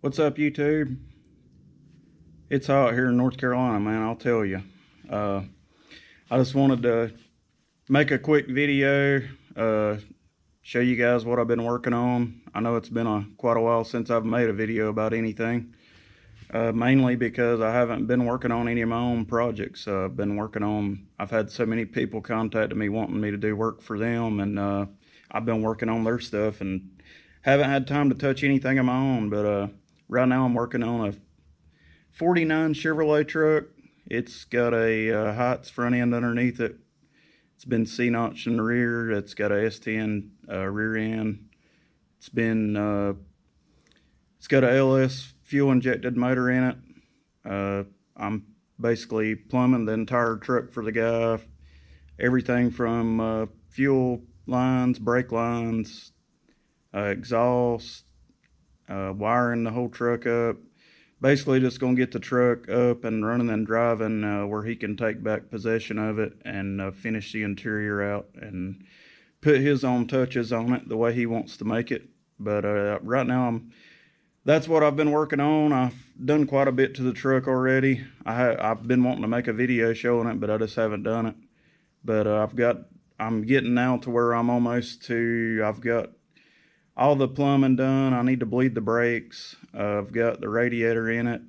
What's up, YouTube? It's hot here in North Carolina, man, I'll tell you. I just wanted to make a quick video, show you guys what I've been working on. I know it's been quite a while since I've made a video about anything, mainly because I haven't been working on any of my own projects. I've had so many people contacting me wanting me to do work for them, and I've been working on their stuff and haven't had time to touch anything of my own. But right now I'm working on a 49 Chevrolet truck. It's got a Heights front end underneath it. It's been C-notched in the rear. It's got a S10 rear end. It's got a LS fuel injected motor in it. I'm basically plumbing the entire truck for the guy. Everything from fuel lines, brake lines, exhaust, wiring the whole truck up. Basically just gonna get the truck up and running and driving where he can take back possession of it and finish the interior out and put his own touches on it the way he wants to make it. But right now that's what I've been working on. I've done quite a bit to the truck already. I've been wanting to make a video showing it, but I just haven't done it. But I'm getting now to where I've got all the plumbing done. I need to bleed the brakes. I've got the radiator in it,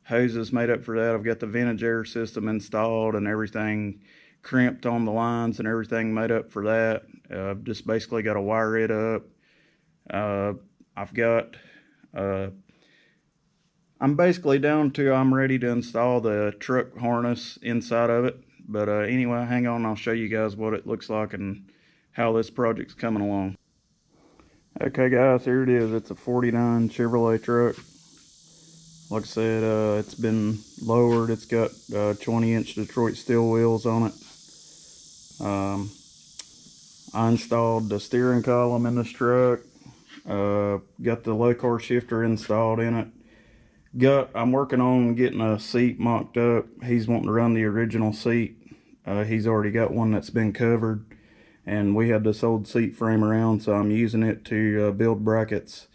hoses made up for that. I've got the vintage air system installed and everything crimped on the lines and everything made up for that. I've just basically got to wire it up. I'm basically down to I'm ready to install the truck harness inside of it. But anyway, hang on, I'll show you guys what it looks like and how this project's coming along. Okay guys, here it is. It's a 49 Chevrolet truck. Like I said, it's been lowered. It's got 20-inch Detroit steel wheels on it. I installed the steering column in this truck. Got the low car shifter installed in it. I'm working on getting a seat mocked up. He's wanting to run the original seat. He's already got one that's been covered. And we had this old seat frame around, so I'm using it to build brackets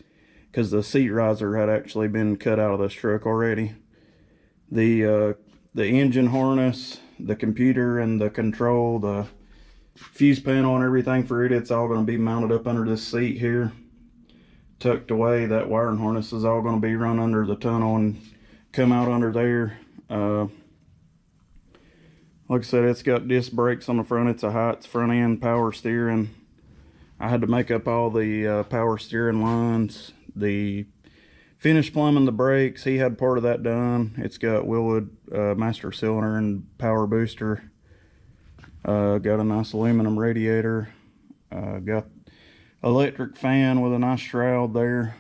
because the seat riser had actually been cut out of this truck already. The engine harness, the computer and the control, the fuse panel and everything for it, it's all going to be mounted up under this seat here, tucked away. That wiring harness is all going to be run under the tunnel and come out under there. Like I said, it's got disc brakes on the front. It's a Heights front end power steering. I had to make up all the power steering lines. The finished plumbing the brakes, he had part of that done. It's got Willwood master cylinder and power booster. Got a nice aluminum radiator. Got electric fan with a nice shroud there.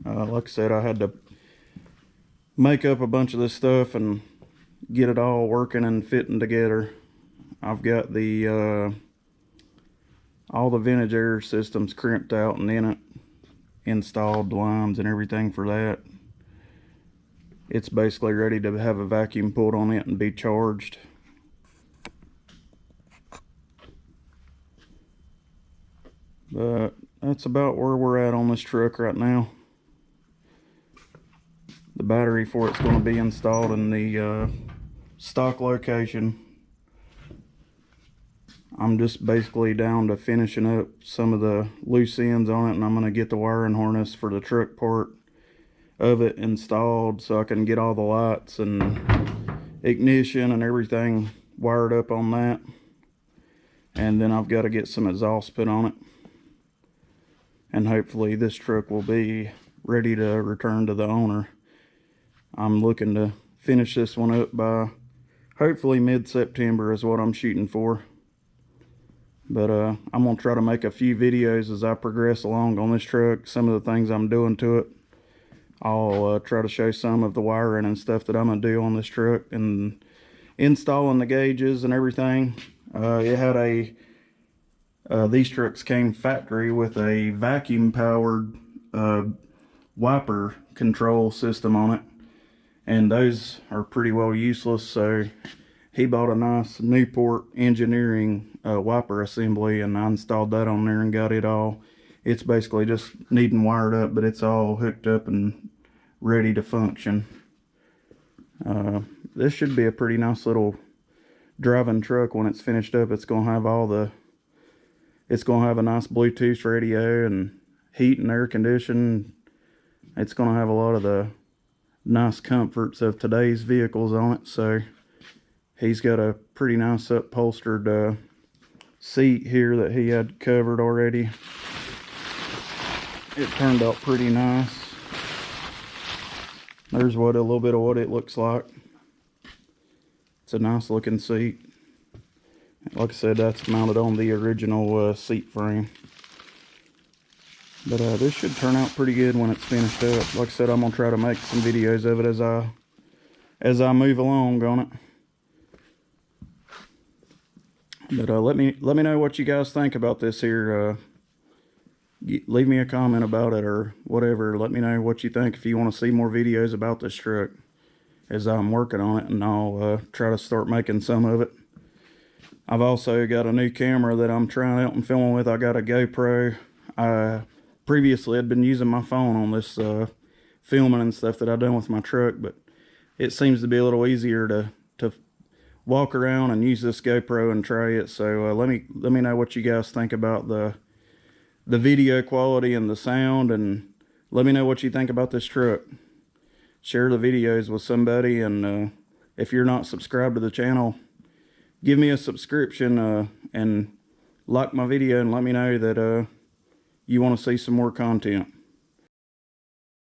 Like I said, I had to make up a bunch of this stuff and get it all working and fitting together. I've got the all the vintage air systems crimped out and in it, installed lines and everything for that. It's basically ready to have a vacuum pulled on it and be charged. But that's about where we're at on this truck right now. The battery for it's going to be installed in the stock location. I'm just basically down to finishing up some of the loose ends on it, and I'm going to get the wiring harness for the truck part of it installed so I can get all the lights and ignition and everything wired up on that. And then I've got to get some exhaust put on it, and hopefully this truck will be ready to return to the owner. I'm looking to finish this one up by hopefully mid-September is what I'm shooting for. But I'm going to try to make a few videos as I progress along on this truck, some of the things I'm doing to it. I'll try to show some of the wiring and stuff that I'm going to do on this truck and installing the gauges and everything. It had these trucks came factory with a vacuum powered wiper control system on it. And those are pretty well useless, so he bought a nice Newport Engineering wiper assembly, and I installed that on there and got it all. It's basically just needing wired up, but it's all hooked up and ready to function. This should be a pretty nice little driving truck when it's finished up. It's gonna have it's gonna have a nice Bluetooth radio and heat and air conditioning. It's gonna have a lot of the nice comforts of today's vehicles on it. So he's got a pretty nice upholstered seat here that he had covered already. It turned out pretty nice. There's a little bit of what it looks like. It's a nice looking seat. Like I said, that's mounted on the original seat frame. But this should turn out pretty good when it's finished up. Like I said, I'm gonna try to make some videos of it as I move along on it. But let me know what you guys think about this here. Leave me a comment about it or whatever. Let me know what you think if you want to see more videos about this truck as I'm working on it, and I'll try to start making some of it. I've also got a new camera that I'm trying out and filming with. I got a GoPro. I previously had been using my phone on this filming and stuff that I've done with my truck, but it seems to be a little easier to walk around and use this GoPro and try it. So let me know what you guys think about the video quality and the sound, and let me know what you think about this truck. Share the videos with somebody, and if you're not subscribed to the channel, give me a subscription and like my video and let me know that you want to see some more content.